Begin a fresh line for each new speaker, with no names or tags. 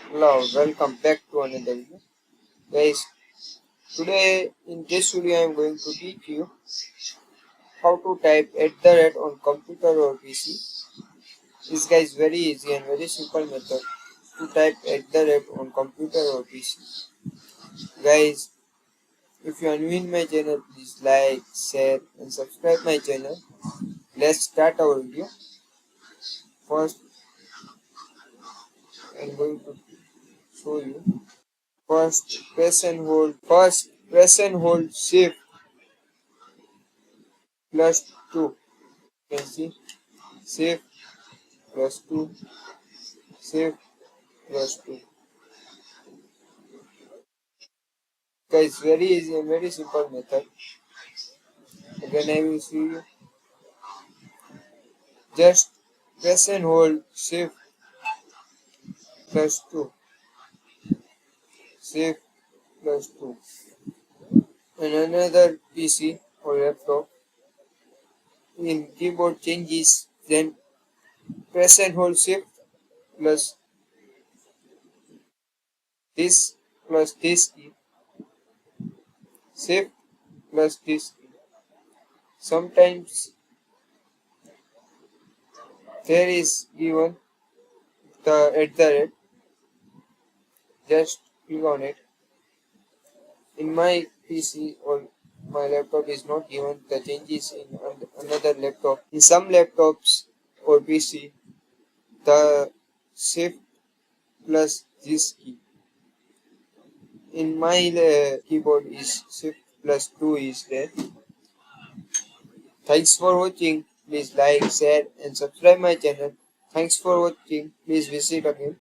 Hello, welcome back to another video. Guys, today in this video I am going to teach you how to type on computer or PC. This guy is very easy and very simple method to type on computer or PC. Guys, if you are new in my channel, please like, share and subscribe my channel. Let's start our video. First, I am going to show you. First, press and hold Shift plus 2. You can see Shift plus 2, Shift plus 2. Guys, very easy and very simple method. Again, I will see you. Just press and hold Shift plus 2, Shift plus 2. And another PC or laptop, in keyboard changes, then press and hold Shift plus this key, Shift plus this key. Sometimes there is given the @ just click on it. In my PC or my laptop is not given the changes in another laptop. In some laptops or PC, the Shift plus this key. In my keyboard is Shift plus 2 is there. Thanks for watching. Please like, share and subscribe my channel. Thanks for watching. Please visit again.